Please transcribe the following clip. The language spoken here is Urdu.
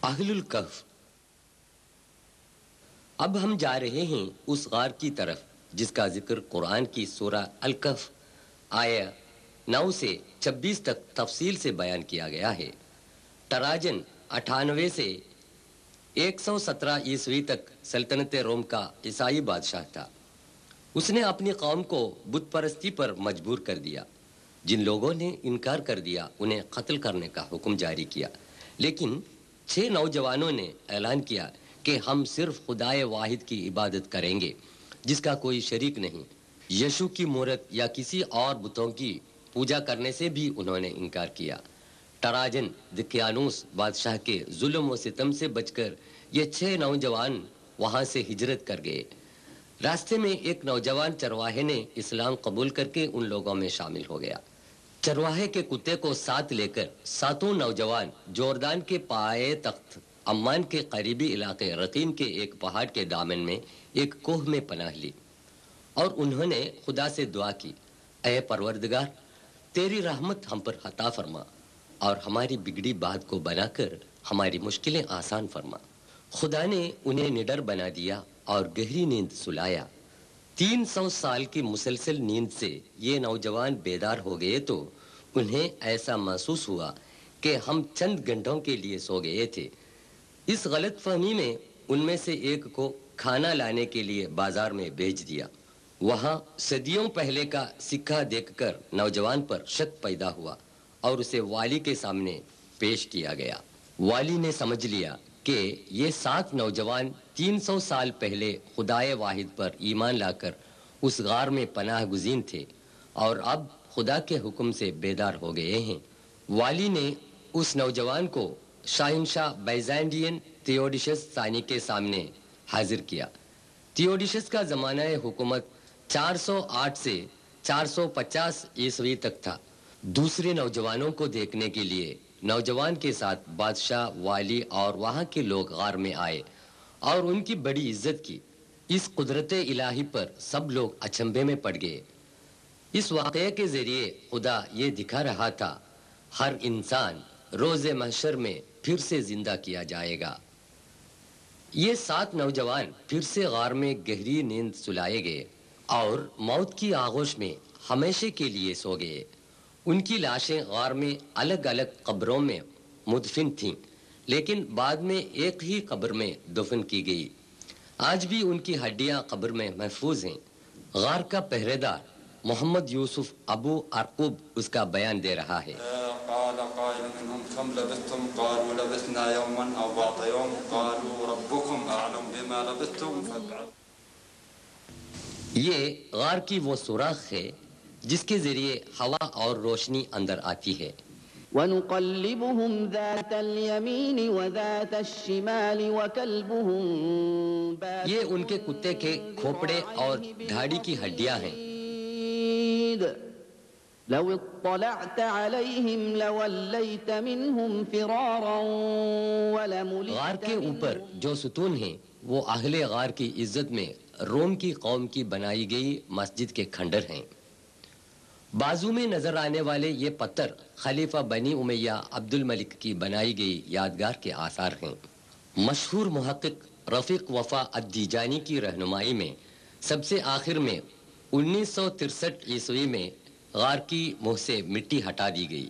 اہل الکہف۔ اب ہم جا رہے ہیں اس غار کی طرف جس کا ذکر قرآن کی سورہ الکہف آیہ 9 سے 26 تک تفصیل سے بیان کیا گیا ہے۔ ٹراجن 98 سے 117 عیسوی تک سلطنت روم کا عیسائی بادشاہ تھا۔ اس نے اپنی قوم کو بت پرستی پر مجبور کر دیا۔ جن لوگوں نے انکار کر دیا انہیں قتل کرنے کا حکم جاری کیا، لیکن 6 نوجوانوں نے اعلان کیا کہ ہم صرف خدائے واحد کی عبادت کریں گے جس کا کوئی شریک نہیں۔ یشو کی مورت یا کسی اور بتوں کی پوجا کرنے سے بھی انہوں نے انکار کیا۔ ٹراجن دقیانوس بادشاہ کے ظلم و ستم سے بچ کر یہ 6 نوجوان وہاں سے ہجرت کر گئے۔ راستے میں ایک نوجوان چرواہے نے اسلام قبول کر کے ان لوگوں میں شامل ہو گیا۔ چرواہے کے کتے کو ساتھ لے کر 7 نوجوان جوردان کے پائے تخت عمان کے قریبی علاقے رقیم کے ایک پہاڑ کے دامن میں ایک کوہ میں پناہ لی اور انہوں نے خدا سے دعا کی، اے پروردگار، تیری رحمت ہم پر عطا فرما اور ہماری بگڑی بات کو بنا کر ہماری مشکلیں آسان فرما۔ خدا نے انہیں نڈر بنا دیا اور گہری نیند سلایا۔ 300 سال کی مسلسل نیند سے یہ نوجوان بیدار ہو گئے تو انہیں ایسا محسوس ہوا کہ ہم چند گھنٹوں کے لیے سو گئے تھے۔ اس غلط فہمی میں ان میں سے ایک کو کھانا لانے کے لیے بازار میں بھیج دیا۔ وہاں صدیوں پہلے کا سکہ دیکھ کر نوجوان پر شک پیدا ہوا اور اسے والی کے سامنے پیش کیا گیا۔ والی نے سمجھ لیا کہ یہ 7 نوجوان 300 سال پہلے خدائے واحد پر ایمان لا کر اس غار میں پناہ گزین تھے اور اب خدا کے حکم سے بیدار ہو گئے ہیں۔ والی نے اس نوجوان کو شاہنشاہ بیزینٹین تھیوڈیشس ثانی کے سامنے حاضر کیا۔ تھیوڈیشس کا زمانہ حکومت 408 سے 450 عیسوی تک تھا۔ دوسرے نوجوانوں کو دیکھنے کے لیے نوجوان کے ساتھ بادشاہ، والی اور وہاں کے لوگ غار میں آئے اور ان کی بڑی عزت کی۔ اس قدرت الہی پر سب لوگ اچنبھے میں پڑ گئے۔ اس واقعے کے ذریعے خدا یہ دکھا رہا تھا ہر انسان روز محشر میں پھر سے زندہ کیا جائے گا۔ یہ 7 نوجوان پھر سے غار میں گہری نیند سلائے گئے اور موت کی آغوش میں ہمیشہ کے لیے سو گئے۔ ان کی لاشیں غار میں الگ الگ قبروں میں مدفن تھیں، لیکن بعد میں ایک ہی قبر میں دفن کی گئی۔ آج بھی ان کی ہڈیاں قبر میں محفوظ ہیں۔ غار کا پہرے دار محمد یوسف ابو ارقوب اس کا بیان دے رہا ہے۔ قال قائل منهم كم لبثتم قالوا لبثنا يوما او بعض يوم قالوا ربكم اعلم بما لبثتم فابعثوا۔ یہ غار کی وہ سوراخ ہے جس کے ذریعے ہوا اور روشنی اندر آتی ہے۔ وَنُقَلِّبُهُمْ ذَاتَ الْيَمِينِ وَذَاتَ الشِّمَالِ وَكَلْبُهُمْ بَاسِطٌ یہ ان کے کتے کے کھوپڑے اور دھاڑی کی ہڈیاں ہیں۔ لو اطلعت عليهم لوليت منهم فرارا ولملئت۔ غار کے اوپر جو ستون ہیں وہ اہل غار کی عزت میں روم کی قوم کی بنائی گئی مسجد کے کھنڈر ہیں۔ بازو میں نظر آنے والے یہ پتھر خلیفہ بنی امیہ عبد الملک کی بنائی گئی یادگار کے آثار ہیں۔ مشہور محقق رفیق وفا الدیجانی کی رہنمائی میں سب سے آخر میں 1963 عیسوی میں غار کی منہ سے مٹی ہٹا دی گئی۔